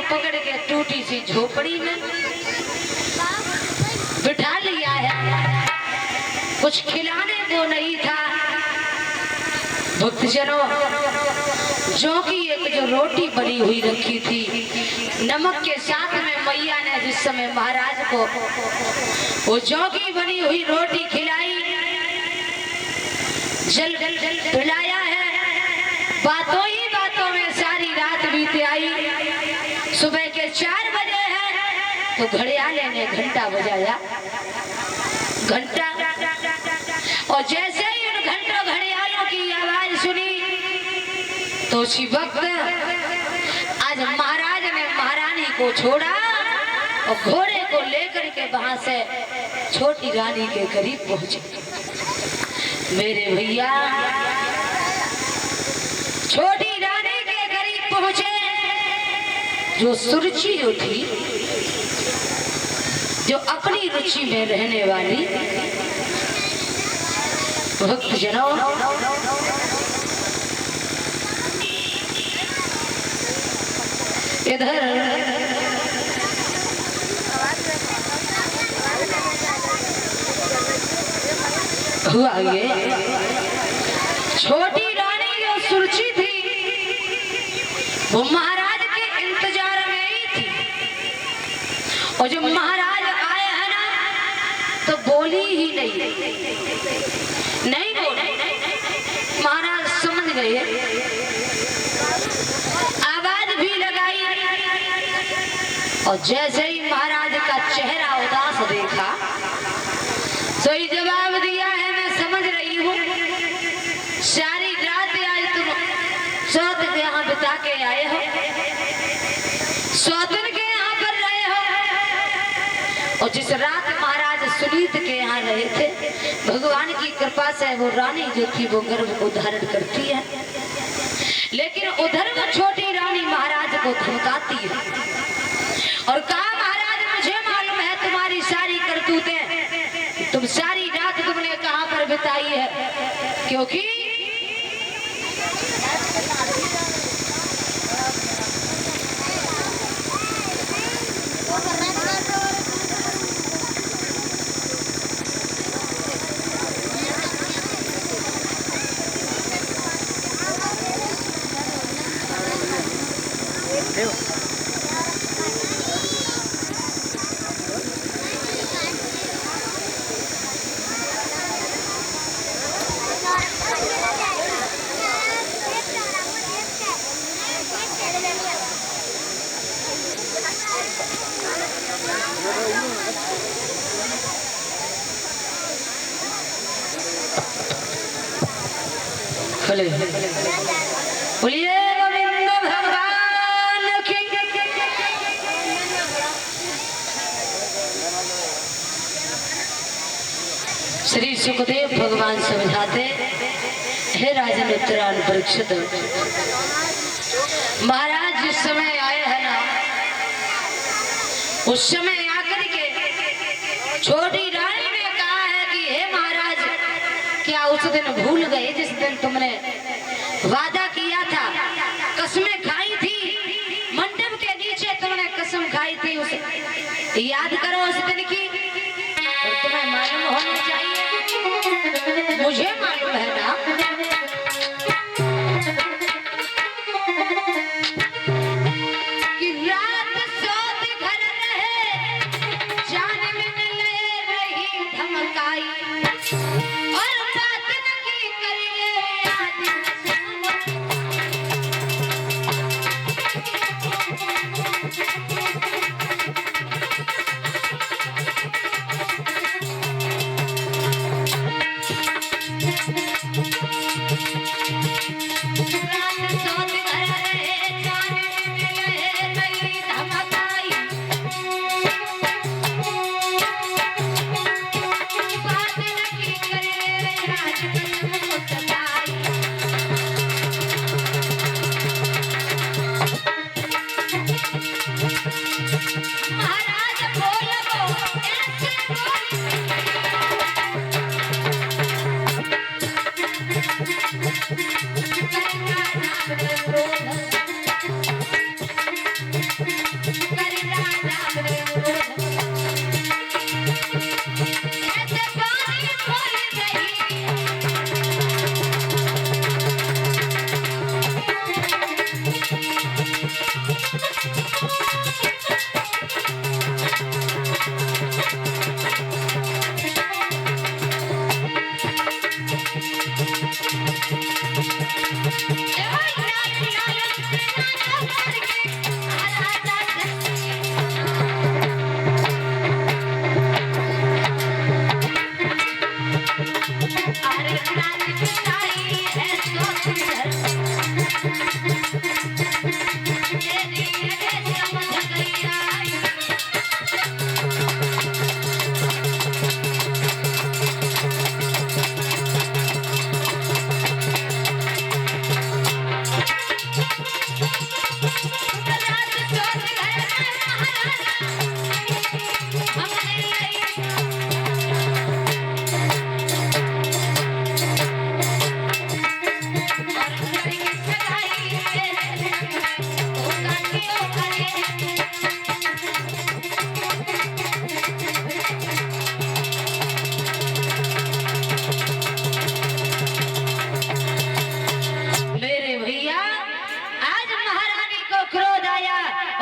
पकड़ के टूटी सी झोपड़ी में बिठा लिया है। कुछ खिलाने को नहीं था। भक्तजनों, जो कि एक जो रोटी बनी हुई रखी थी नमक के साथ में, मैया ने जिस समय महाराज को वो जौ की बनी हुई रोटी खिलाई, जल पिलाया है। बातों ही बातों में सारी रात बीत आई। सुबह के 4 बजे है तो घड़ियाले ने घंटा बजाया। घंटा, और जैसे ही उन घड़ियालों की आवाज सुनी तो उसी वक्त आज महाराज ने महारानी को छोड़ा और घोड़े को लेकर के वहां से छोटी रानी के करीब पहुंचे। मेरे भैया छोटी रानी के करीब पहुंचे। जो सुरुचि जो थी, जो अपनी रुचि में रहने वाली भक्तजनों, इधर हुआ ये छोटी रानी जो सुरुचि थी वो महाराज के इंतजार में ही थी। और जब महाराज आए हैं ना तो बोली ही नहीं बोली। महाराज समझ गए, आवाज भी लगाई। और जैसे ही महाराज का चेहरा उदास देखा, सही जवाब दिया है, मैं समझ रही हूँ। सारी रात आज तुम सौतन के यहाँ बिता के आए हो, सौतन के यहाँ पर रहे हो। और जिस रात महाराज सुनीत के यहाँ रहे थे, भगवान की कृपा से वो रानी जो थी वो गर्भ को धारण करती है। लेकिन उधर वो छोटी रानी महाराज को धमकाती है और कहा, महाराज मुझे मालूम है तुम्हारी सारी करतूतें, तुम सारी रात तुमने कहां पर बिताई है, क्योंकि बोलिए गोविंद भगवान की। श्री सुखदेव भगवान समझाते, हे राजन उत्तरायण परीक्षित, महाराज जिस समय आए हैं ना, उस समय आकर के छोटी रानी ने कहा है कि हे महाराज, क्या उस दिन भूल गए जिस दिन तुमने वादा किया था, कसमें खाई थी, मंडप के नीचे तुमने कसम खाई थी, उसे याद करो उस दिन की। और तुम्हें मालूम होना चाहिए, मुझे मालूम है ना, कि रात सोते घर रहे, जान में ले रही धमकाई, और बात न की करिए याद।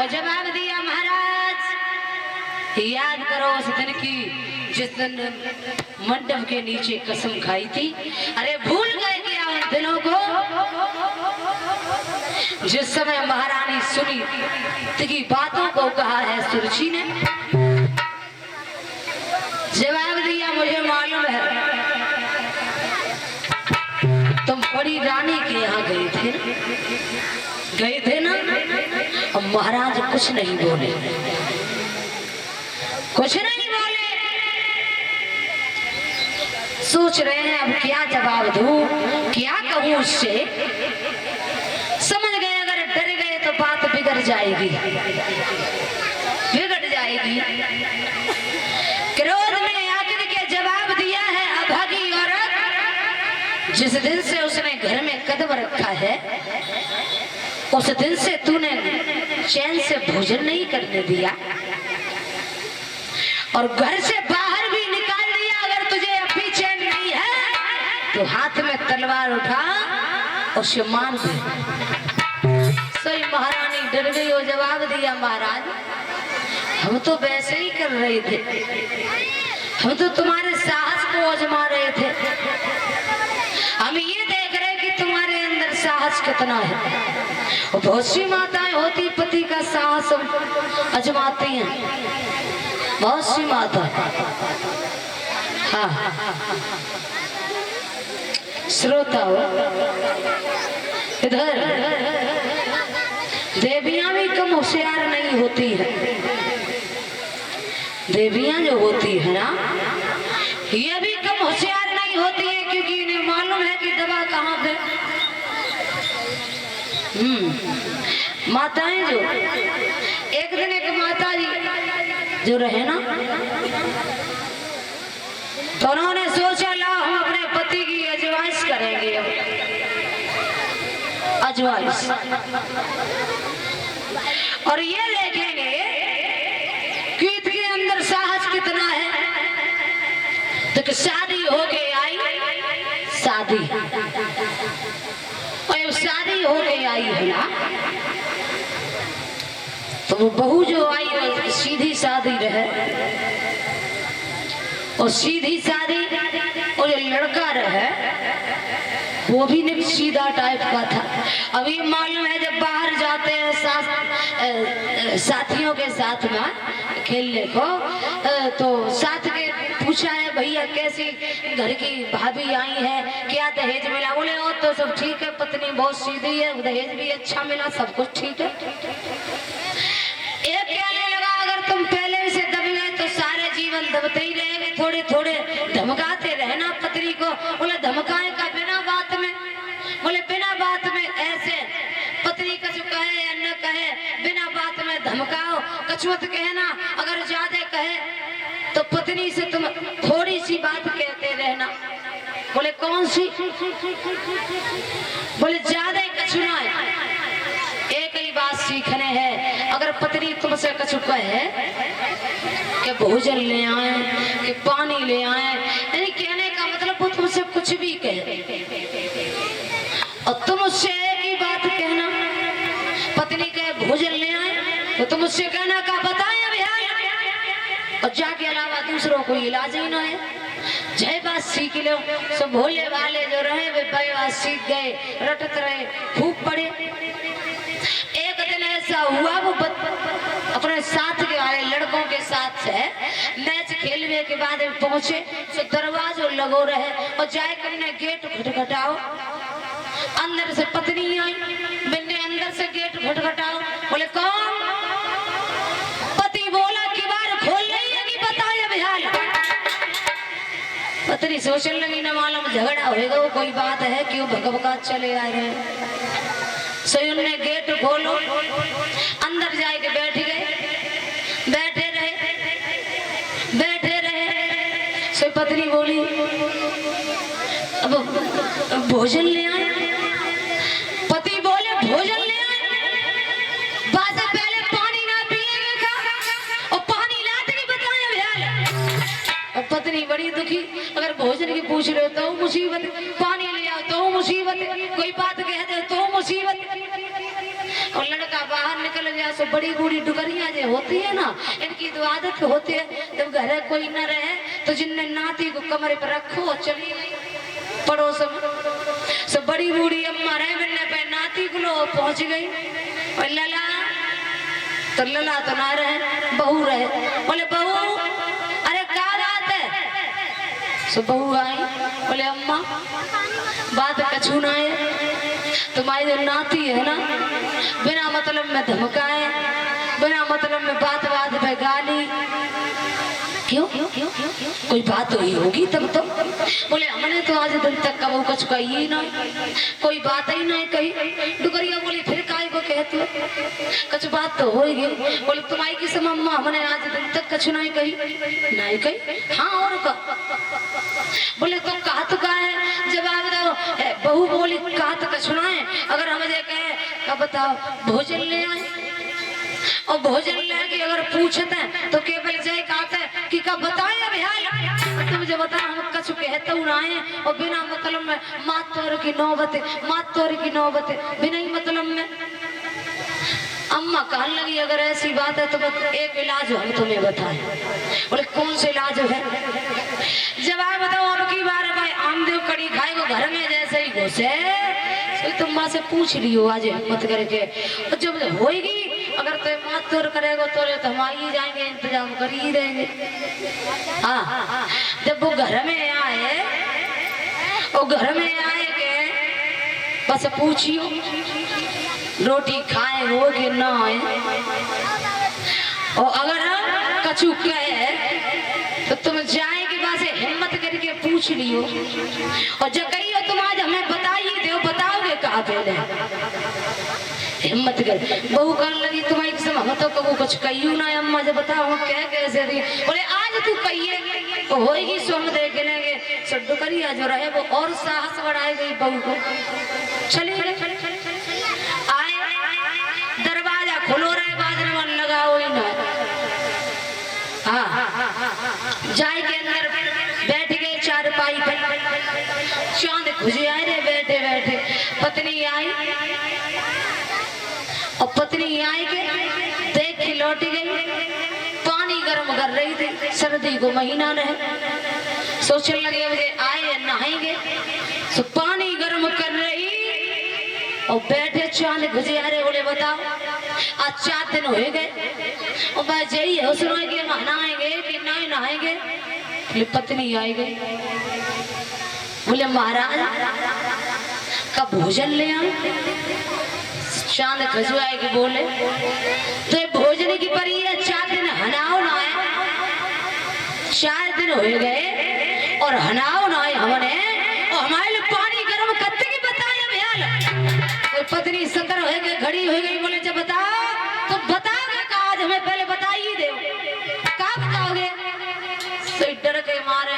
और जवाब दिया महाराज याद करो उस दिन की जिस दिन मंडप के नीचे कसम खाई थी। अरे भूल गए क्या उन दिनों को जिस समय महारानी सुनी की बातों को कहा है सुरुचि ने? जवाब दिया मुझे मालूम है तुम बड़ी रानी के यहाँ गए थे ना? और महाराज कुछ नहीं बोले, कुछ नहीं बोले। सोच रहे हैं अब क्या जवाब दूं, क्या कहूं उससे। समझ गए अगर डर गए तो बात बिगड़ जाएगी, बिगड़ जाएगी। क्रोध में आकर के जवाब दिया है अभागी औरत, जिस दिन से उसने घर में कदम रखा है उस दिन से तूने चैन से भोजन नहीं करने दिया और घर से बाहर भी निकाल दिया। अगर तुझे अभी चैन नहीं है तो हाथ में तलवार उठा और उसे मार दे। सही महारानी डर गई और जवाब दिया महाराज हम तो वैसे ही कर रहे थे, हम तो तुम्हारे साहस को आजमा रहे थे, हम ये देख रहे कि तुम्हारे अंदर साहस कितना है। और बहुत सी माताएं होती पति का साहस आजमाती हैं, बहुत सी माता। हाँ श्रोता हो इधर देवियां भी कम होशियार नहीं होती है। देवियां जो होती है ना ये भी कम होशियार नहीं होती है क्योंकि इन्हें मालूम है कि दवा कहाँ पे। माताएं जो एक दिन एक माता जी जो रहे ना तो उन्होंने सोचा ला हम अपने पति की अजवाइश करेंगे। अजवाइश और ये देखेंगे कि इसके अंदर साहस कितना है। तो शादी होके आई, शादी और शादी होके आई है ना तो वो बहू जो आई है सीधी शादी रहे और सीधी शादी और जो लड़का रहे वो भी नहीं सीधा टाइप का था। अभी मालूम है जब बाहर जाते हैं साथियों के साथ में खेलने को तो साथ के पूछा है भैया कैसी घर की भाभी आई है, क्या दहेज मिला? बोले और तो सब ठीक है, पत्नी बहुत सीधी है, दहेज भी अच्छा मिला, सब कुछ ठीक है। एक कहने लगा अगर तुम पहले से दब गए तो सारे जीवन दबते ही रहेंगे, थोड़े थोड़े धमकाते रहना पत्नी को। बोले धमकाए का बिना बात में? बोले बिना बात में ऐसे पत्नी कछु कहे या न कहे बिना बात में धमकाओ, कछुत कहना। अगर ज्यादा कहे तो पत्नी से तुम थोड़ी सी बात कहते रहना। बोले कौन सी? बोले ज्यादा कछु ना है, एक ही बात सीखने है। अगर पत्नी तुमसे कछु कहे कि भोजन ले आए कि पानी ले आए, यानी कहने का मतलब वो तुमसे कुछ भी कहे और तुम उससे एक ही बात कहना। पत्नी कहे भोजन ले आए तो तुम उससे कहना का बताए भैया, और जाके अलावा दूसरों को इलाज ही ना है। जय बात सीख लो। सब भोले वाले जो रहे वे बात सीख गए, रटत रहे, खूब पढ़े। एक दिन ऐसा हुआ वो अपने साथ के वाले लड़कों के साथ है मैच खेलने के बाद पहुंचे तो दरवाजा लगो रहे और जाकर ने गेट खटखटाओ। अंदर से पत्नी आई, मैंने अंदर से गेट खटखटाओ। बोले कौन? पति बोला कि बार खोल रही है कि बताया बिहार। पत्नी सोचने लगी न मालूम झगड़ा होएगा, वो कोई बात है क्यों भगभगा चले आ रहे हैं। सो उन्होंने गेट खोलो, अंदर जाके बैठ गए, बैठे रहे। सो पत्नी बोली अब भोजन ले आए। पति बोले भोजन ले आए, बात से पहले पानी ना पिएंगे का और पानी लाते नहीं बताया भैया। और पत्नी बड़ी दुखी, अगर भोजन की पूछ रहे हो तो मुसीबत, पानी ले आओ तो मुसीबत, कोई बात कह दे तो मुसीबत। और लड़का बाहर निकल गया सो बड़ी बूढ़ी डुगरिया जो होती है ना, इनकी तो आदत होती है जब घर कोई न रहे तो जिनने नाती को कमरे पर रखो चली गई पड़ोस में। सो बड़ी बूढ़ी अम्मा रहे मिलने पे नाती को लो पहुंच गई और लला तो लला तो ना रहे, बहू रहे। बोले बहू अरे क्या बात है? सो बहू आई, बोले अम्मा बात कछू ना है, तुम्हारी जो नाती है ना बिना मतलब में धमकाए, बिना मतलब में बात बात पे गाली। क्यों कोई बात हुई होगी तब तो। बोले हमने तो आज दिन तक कबू कुछ कही ही ना, कोई बात ही नहीं कही। डुगरिया बोली फिर काय को कहती हो, कुछ बात तो होगी। बोले तुम्हारी किस्म अम्मा हमने आज दिन तक कुछ नहीं कही। नहीं कही? हाँ और का। बोले तो कहा तो का है, जवाब दो। बहू बोली कहा तो कछ ना है, अगर हम ये कहे कब बताओ भोजन ले आए, और भोजन लेके अगर पूछते हैं तो केवल जय कहते हैं कि कब बताए अभियान, तो मुझे बता हम कछ कहते उड़ाए और बिना मतलब में मात तोड़ की नौबत बिना ही मतलब में। अम्मा कहने लगी अगर ऐसी बात है तो एक इलाज हम तुम्हें बताएं। बोले कौन से इलाज है? जवाब बताओ। अब की बार भाई आमदेव कड़ी खाए को घर में जैसे ही घुसे तुम माँ से पूछ लियो आज हिम्मत करके, और जब होएगी अगर तो मात तोड़ करेगा तो हम आ ही जाएंगे, इंतजाम कर ही देंगे। हाँ जब वो घर में आए के बस पूछियो रोटी खाए हो कि ना आए, और अगर कछु कहे तो तुम जाए के पास हिम्मत करके पूछ लियो, और जब कहियो तुम आज हमें बताइए दो, बताओगे कहा पहले हिम्मत कर। बहू कहने लगी तुम्हारी किस्म हम तो कबू कुछ कहियो ना अम्मा, जब बताओ हम कह कैसे दी। बोले आज तू कहिए तो होएगी सो हम देख लेंगे। सो डुगरिया जो रहे वो और साहस बढ़ाई गई बहू को, चली आए दरवाजा खोलो रहे बाजरे मन लगाओ ही ना। हाँ जाए के अंदर बैठ गए चारपाई पे, चांद खुजे आए रे बैठे बैठे। पत्नी आई और पत्नी आई के देख के लौट गई, पानी गर्म कर रही थी, सर्दी को महीना रहे। सोचने लगे मुझे आए नहाएंगे, तो पानी गर्म कर रही और बैठे चांद खुजे आ रहे। बोले बताओ आज 4 दिन हो गए और मैं यही है सुनो कि नहाएंगे कि नहीं नहाएंगे। बोले पत्नी आई गई, बोले महाराज का भोजन ले आए। चांद खजुआए के बोले तो ये भोजन की परी है, 4 दिन हनाओ ना है, 4 दिन हो गए और हनाओ ना है हमने, और हमारे लिए पानी गर्म करते की बताया भैया। तो पत्नी सतर हो गई, घड़ी हो गई। बोले जब बताओ तो बताओगे का आज हमें पहले बता ही दे, क्या बताओगे? तो डर के मारे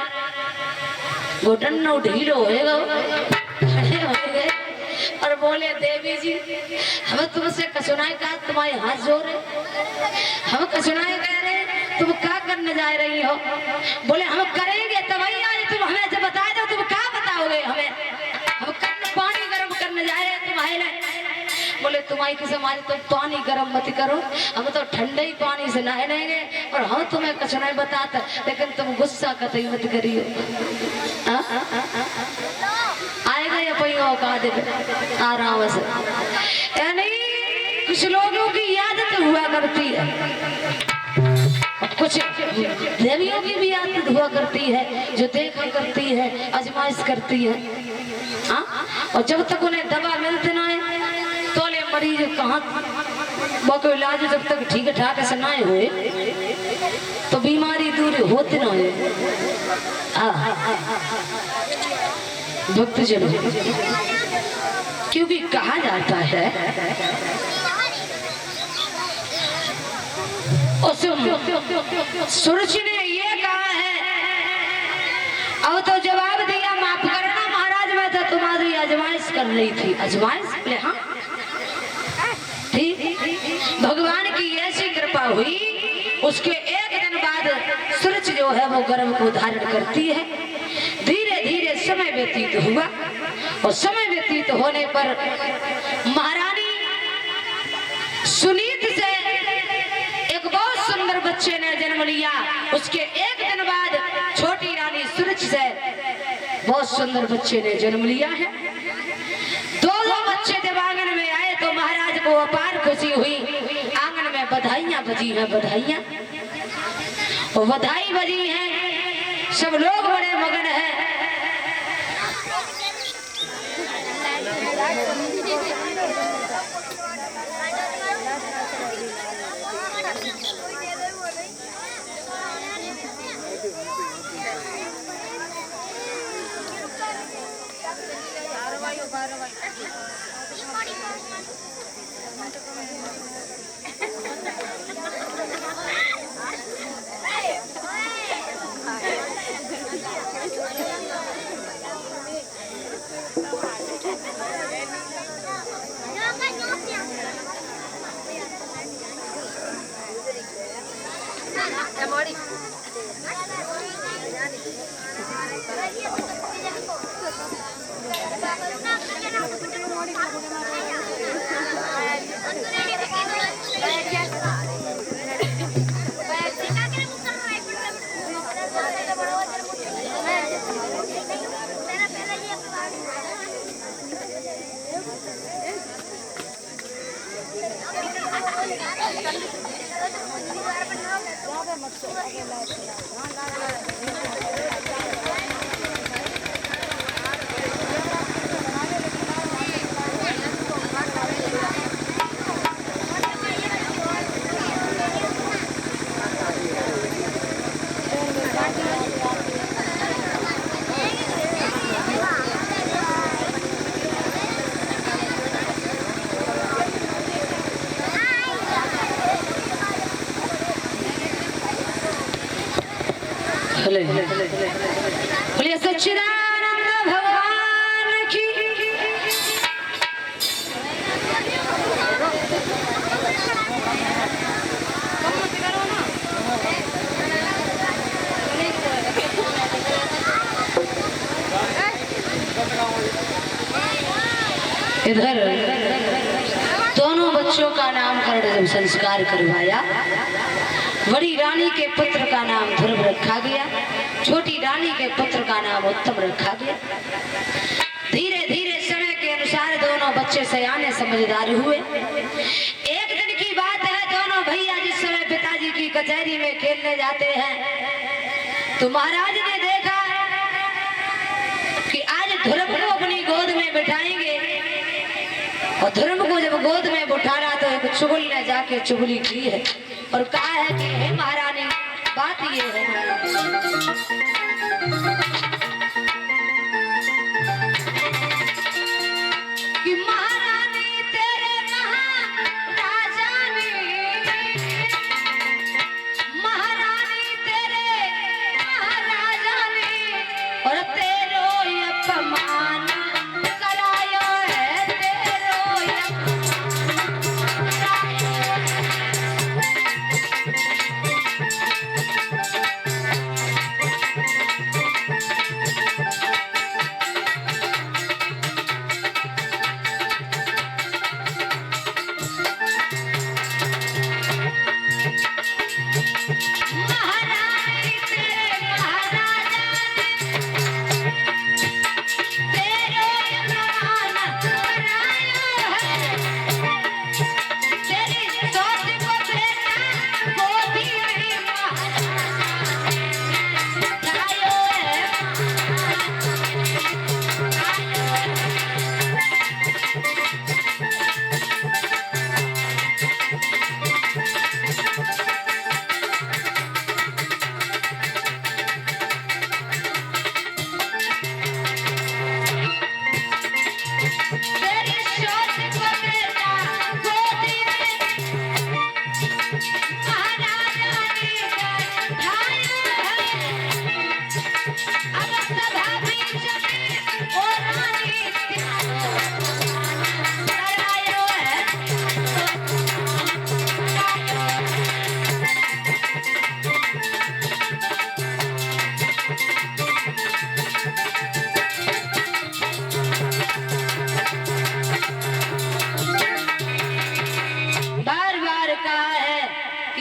घुटन ढीलो होएगा और बोले देवी जी हम तुमसे कसुनाए कहा, तुम्हारे हाथ जोड़ रहे, हम कसुनाए कह रहे तुम क्या करने जा रही हो? बोले हम करेंगे तब ही आज तुम हमें जब बता दो तुम क्या बताओगे हमें? हम पानी गर्म करने जा रहे हैं तुम्हारे लिए। बोले तुम्हारी किस्म आज तुम पानी गर्म मत करो, हम तो ठंडे ही पानी से नहा लेंगे और हम तुम्हें कुछ नहीं बताते, लेकिन तुम गुस्सा कतई मत करियो। आएगा या पैया का दे आराम से। यानी कुछ लोगों की आदत हुआ करती है, कुछ देवियों की भी आदत हुआ करती है जो देखा करती है, आजमाइश करती है। और जब तक उन्हें दवा मिलते ना है तो ले मरीज कहाँ बाकी इलाज जब तक ठीक ठाक से ना हुए तो बीमारी दूर होती ना है। भक्त जन क्योंकि कहा जाता है सूरज ने ये कहा है, अब तो जवाब दिया माफ करना महाराज, मैं तो तुम्हारी आजमाइश कर रही थी। आजमाइश? बोले हाँ ठीक। भगवान की ऐसी कृपा हुई, उसके एक दिन बाद सूरज जो है वो गर्भ को धारण करती है। धीरे धीरे समय व्यतीत हुआ और समय व्यतीत होने पर महारानी सुनीत से एक बहुत सुंदर बच्चे ने जन्म लिया। उसके एक दिन बाद छोटी रानी सूरज से बहुत सुंदर बच्चे ने जन्म लिया है। दोनों बच्चे जब आंगन में आए तो महाराज को अपार खुशी हुई। आंगन में बधाइयां बजी हैं, बधाइयां बधाई बजी हैं, सब लोग बड़े मगन हैं। बोलिए सच्चिदानंद भगवान की। इधर दोनों बच्चों का नामकरण जब संस्कार करवाया, बड़ी रानी के पुत्र का नाम ध्रुव रखा गया, छोटी रानी के पुत्र का नाम उत्तम रखा गया। धीरे धीरे समय के अनुसार दोनों बच्चे सयाने समझदार हुए। एक दिन की बात है, दोनों भैया जिस समय पिताजी की कचहरी में खेलने जाते हैं तो महाराज ने देखा कि आज ध्रुव को अपनी गोद में बिठाएंगे। और ध्रुव को जब गोद में बिठाना तो एक चुगल ने जाके चुगली की है और कहा है कि हे महारानी, बात ये है कि महारानी तेरे महाराजा ने, महारानी तेरे महाराजा ने और तेरो अपमान करायो है, तेरो अपमान।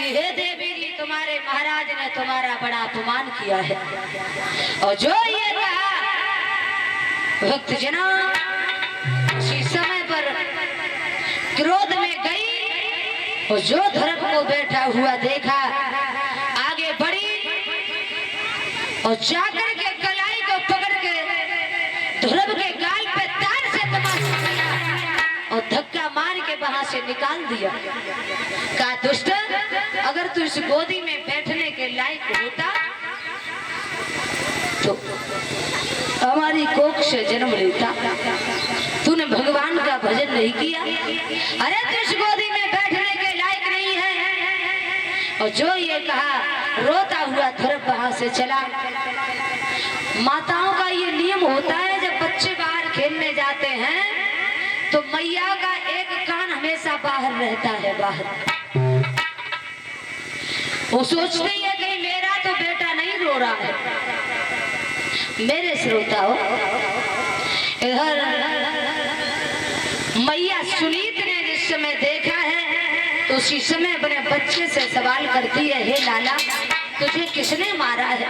हे देवी जी तुम्हारे महाराज ने तुम्हारा बड़ा अपमान किया है। और जो ये कहा भक्त जना उसी समय पर क्रोध में गई और जो धर्म को बैठा हुआ देखा आगे बढ़ी और जाकर के कलाई को पकड़ के ध्रुव के गाल पे तार से तमाचा किया और धक्का मार के वहां से निकाल दिया। कहा दुष्ट अगर तू इस गोदी में बैठने के लायक होता तो हमारी कोख से जन्म लेता। तूने भगवान का भजन नहीं किया। अरे तू इस गोदी में बैठने के लायक नहीं है। और जो ये कहा रोता हुआ ध्रुव वहां से चला। माताओं का ये नियम होता है जब बच्चे बाहर खेलने जाते हैं तो मैया का एक कान हमेशा बाहर रहता है। बाहर वो सोचती है कि मेरा तो बेटा नहीं रो रहा है। मेरे श्रोताओ इधर मैया सुनीत ने जिस समय देखा है तो उसी समय अपने बच्चे से सवाल करती है, हे लाला तुझे किसने मारा है,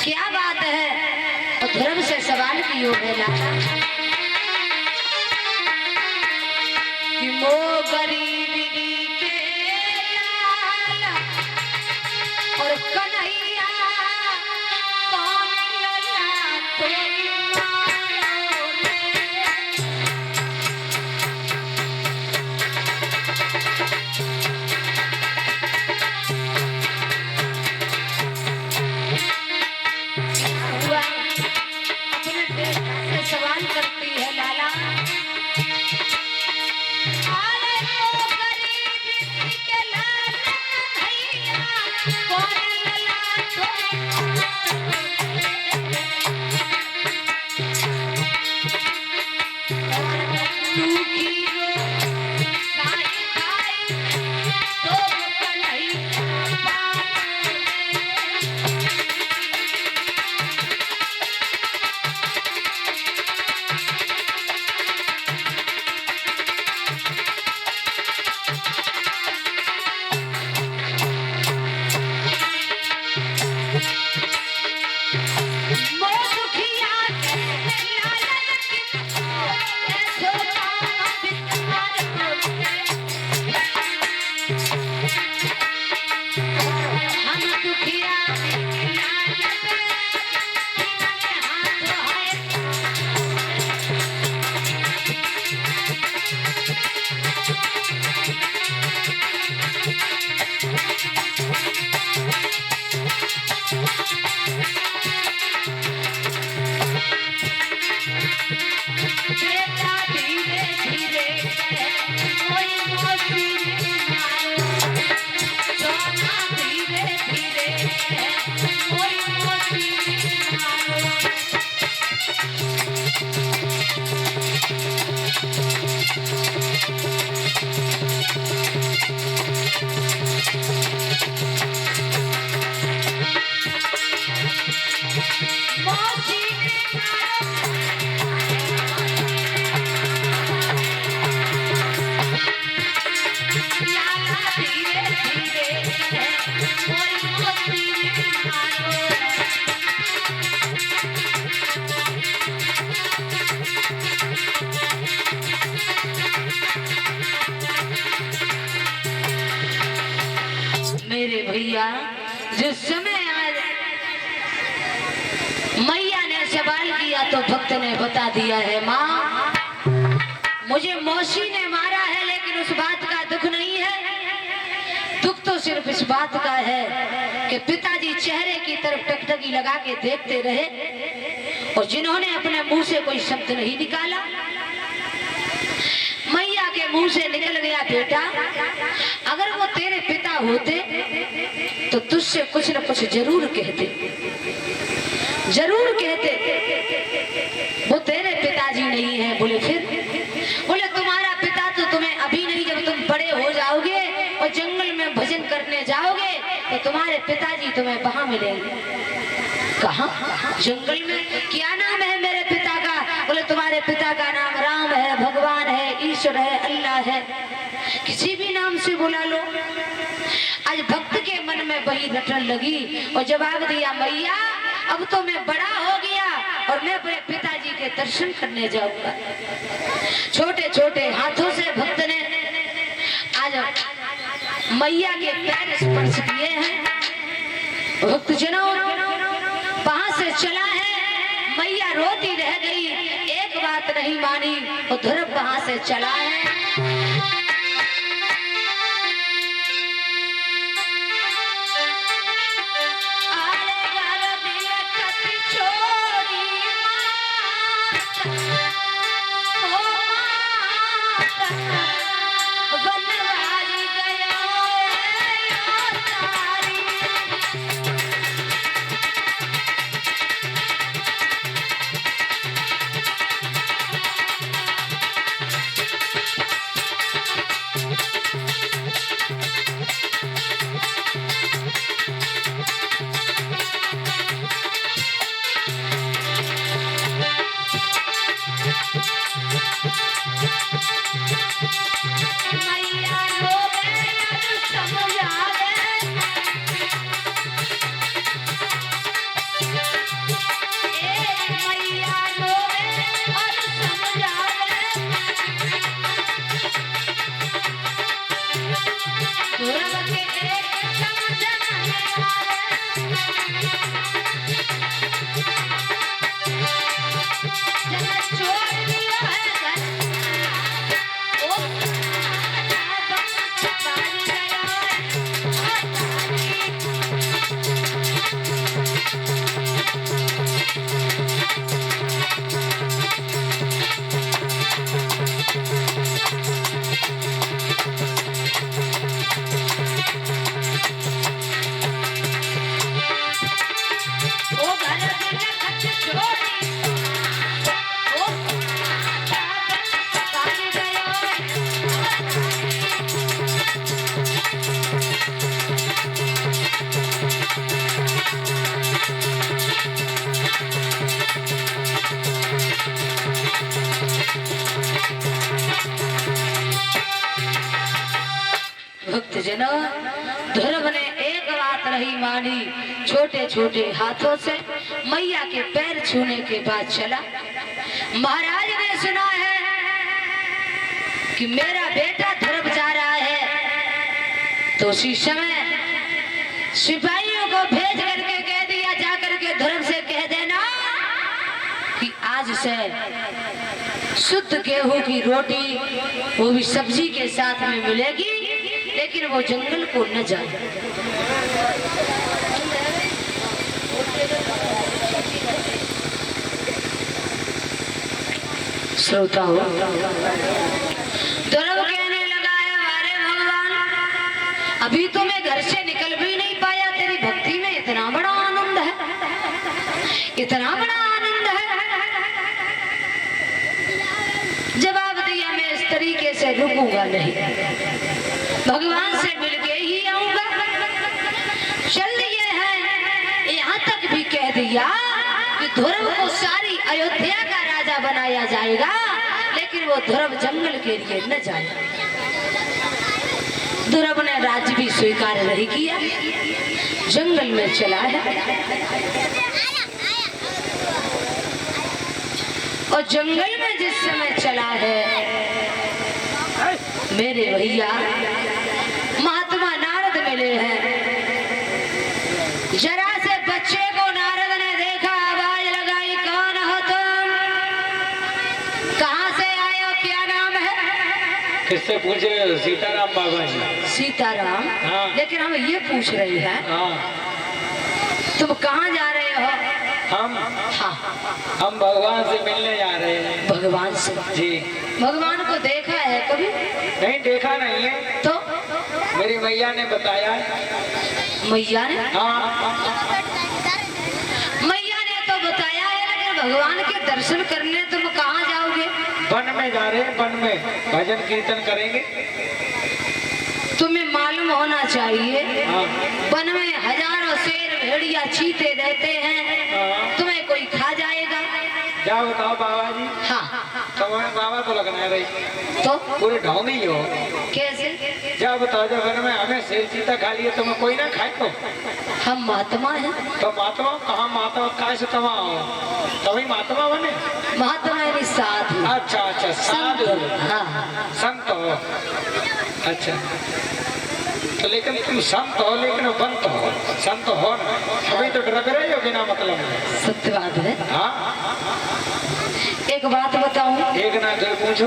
क्या बात है। और ध्रुव से सवाल कियो है लाला कि मो गरीबी के लाला और कन्हैया कौन लला तोरी मारो हुआ अपने बेटा से सवाल करती है लाला अरे वो गरीबी के लाला कन्हैया कौन लला तोरी मेरे भैया जिस समय मैया ने सवाल किया तो भक्त ने बता दिया है, माँ मुझे मौसी ने मारा है लेकिन उस बात का दुख नहीं है। दुख तो सिर्फ इस बात का है कि पिताजी चेहरे की तरफ टकटकी लगा के देखते रहे और जिन्होंने अपने मुंह से कोई शब्द नहीं निकाला। मैया के मुंह से निकल गया, बेटा अगर वो तेरे पिता होते तो तुझसे कुछ न कुछ जरूर कहते, जरूर कहते। वो तेरे पिताजी नहीं है। बोले फिर? बोले तुम्हारा पिता तो तुम्हें अभी नहीं, जब तुम बड़े हो जाओगे और जंगल में भजन करने जाओगे तो तुम्हारे पिताजी तुम्हें वहां मिलेंगे। कहाँ? जंगल में। क्या नाम है मेरे पिता का? बोले तुम्हारे पिता का नाम राम है, भगवान है, ईश्वर है, अल्लाह है, किसी भी नाम से बुला लो। आज भक्त के मन में वही रटन लगी और जवाब दिया, मैया अब तो मैं बड़ा हो गया और मैं अपने पिताजी के दर्शन करने जाऊंगा। छोटे छोटे हाथों से भक्त ने आज मैया के पैर स्पर्श किए हैं। भक्त जनों वहां से चला है, मैया रोती रह गई, एक बात नहीं मानी और ध्रुव वहां से चला है। भक्तजनों, ध्रुव ने एक बात नहीं मानी, छोटे छोटे हाथों से मैया के पैर छूने के बाद चला। महाराज ने सुना है कि मेरा बेटा ध्रुव जा रहा है, तो उसी समय सिपाहियों को भेज करके कह दिया, जाकर के ध्रुव से कह देना कि आज से शुद्ध गेहूं की रोटी, वो भी सब्जी के साथ में मिलेगी, लेकिन वो जंगल को न जाए। श्रोता हो, ध्रुव कहने लगा है, हमारे भगवान, अभी तो मैं घर से निकल भी नहीं पाया, तेरी भक्ति में इतना बड़ा आनंद है, इतना बड़ा आनंद है। जवाब दिया, मैं इस तरीके से रुकूंगा नहीं, भगवान से मिलके ही आऊंगा। चल दिए हैं, यहाँ तक भी कह दिया कि ध्रुव को सारी अयोध्या का राजा बनाया जाएगा, लेकिन वो ध्रुव जंगल के लिए न जाए। ध्रुव ने राज्य भी स्वीकार नहीं किया, जंगल में चला है। और जंगल में जिस समय चला है, मेरे भैया महात्मा नारद मिले हैं। जरा से बच्चे को नारद ने देखा, आवाज लगाई, कौन हो तुम, कहाँ से आए हो, क्या नाम है? किससे पूछ रहे हो? सीताराम बाबा जी। सीताराम? हाँ। लेकिन हम ये पूछ रहे हैं, हाँ। तुम कहाँ जा रहे हो? हम भगवान से मिलने जा रहे हैं। भगवान से? जी। भगवान को देखा है कभी? नहीं, देखा नहीं है। तो मेरी मैया ने बताया। मैया ने? हाँ, मैया ने तो बताया है, लेकिन भगवान के दर्शन करने तुम कहाँ जाओगे? वन में जा रहे हैं, वन में भजन कीर्तन करेंगे। तुम्हें मालूम होना चाहिए, हाँ। वन में हजारों शेर भेड़िया चीते रहते हैं, हाँ। तुम्हें कोई खा जाएगा? क्या बताओ बाबा जी? हाँ। तो बाबा तो लगना है रही तो पूरे ढोंगी हो। कैसे? जब बताओ जब वन में हमें शेर चीता खा लिए तुम्हें कोई ना खाए तो हम महात्मा हैं। तो महात्मा कहाँ महात्मा काय से तमा हो तभी महात्मा बने। महात्मा यानी साधु। अच्छा अच्छा साधु हाँ संत हो। अच्छा तो लेकिन तुम संत हो लेकिन बंत हो संत हो ना अभी तो डर रहे हो बिना मतलब में। सत्य बात है। हाँ एक बात बताऊं, एक ना दो पूछो।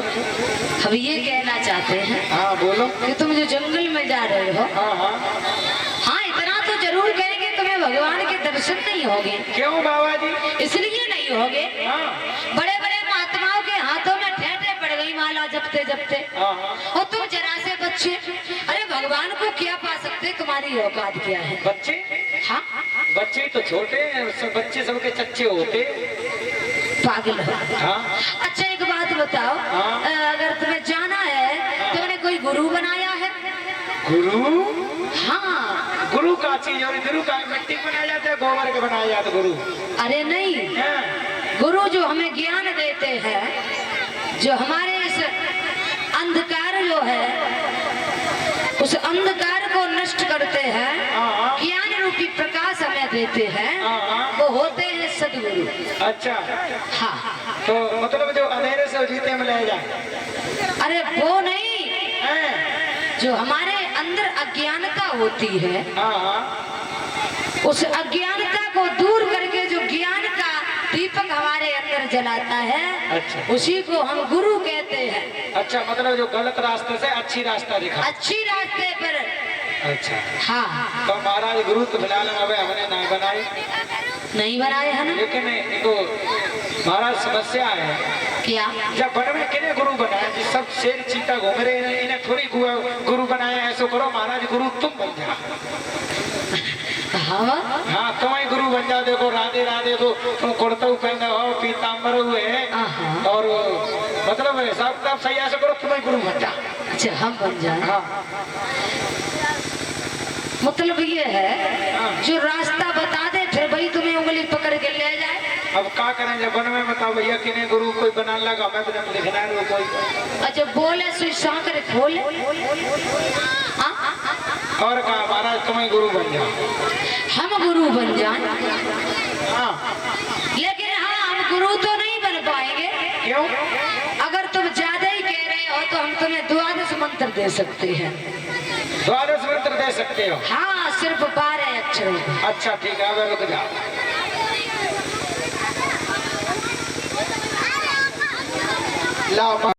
हम ये कहना चाहते हैं हाँ बोलो। कि तुम जो जंगल में जा रहे हो, हाँ हाँ हाँ इतना तो जरूर कहेंगे तुम्हें भगवान के दर्शन नहीं होंगे। क्यों बाबा जी? इसलिए नहीं होंगे, हाँ बड़े बड़े महात्माओं के हाथों में ठेठे पड़ गई माला जपते जपते, हाँ हाँ और तुम जरा से बच्चे, अरे भगवान को क्या पा सकते, तुम्हारी औकात क्या है? बच्चे हाँ बच्चे तो छोटे हैं सब बच्चे सबके चच्चे होते। पागल हो। हाँ अच्छा एक बात बताओ, हाँ। अगर तुम्हें जाना है तुमने कोई गुरु बनाया है? गुरु हाँ। गुरु का चीज और गुरु का मिट्टी बनाया जाता है गोबर के बनाया जाता गुरु। अरे नहीं, हाँ। गुरु जो हमें ज्ञान देते हैं, जो हमारे इस अंधकार जो है उस अंधकार को नष्ट करते हैं, हाँ। ज्ञान रूपी प्रकाश हमें देते हैं, हाँ। वो होते हैं सदगुरु। अच्छा हाँ। तो मतलब जो अंधेरे से जीते में ले जाए। अरे वो नहीं, हैं? जो हमारे अंदर अज्ञानता होती है, हाँ हाँ उस अज्ञानता को दूर करके जो ज्ञान का दीपक हमारे अंदर जलाता है, अच्छा। उसी को हम गुरु कहते हैं। अच्छा मतलब जो गलत रास्ते से अच्छी रास्ता दिखा। अच्छी रास्ते पर। अच्छा हाँ। तो महाराज गुरु तो फिलहाल अबे हमने नहीं बनाए, नहीं बनाए है ना? लेकिन इनको महाराज समस्या है। क्या? जब वन में किने गुरु बनाया जिस सब शेर चीता घूम रहे हैं इन्हें थोड़ी गुरु बनाया। ऐसा करो महाराज गुरु तुम बन जाओ। हाँ हाँ तुम ही गुरु बन जाओ। देखो राधे राधे तो तुम कुर्ता पहने हो पीताम्बर हुए और मतलब सब तब सही ऐसा करो तुम ही गुरु बन जाओ। अच्छा हम बन जाए। हाँ मतलब ये है जो रास्ता बता दे फिर वही तुम्हें उंगली पकड़ के ले जाए। अब क्या करें जब वन में बताओ भैया किने गुरु कोई बनाने लगा हमें तो जब लिखना है कोई। अच्छा बोले सुई सांकर खोले। और कहा महाराज तुम ही गुरु बन जाओ। हम गुरु बन जाए, हाँ लेकिन हाँ हम गुरु तो नहीं बन पाएंगे। क्यों? अगर तुम ज्यादा ही कह रहे हो तो हम तुम्हें 12 मंत्र दे सकते हैं। 12 मंत्र दे सकते हो? हाँ सिर्फ 12 अक्षरों। अच्छा ठीक है अब रुक जाओ। लाओ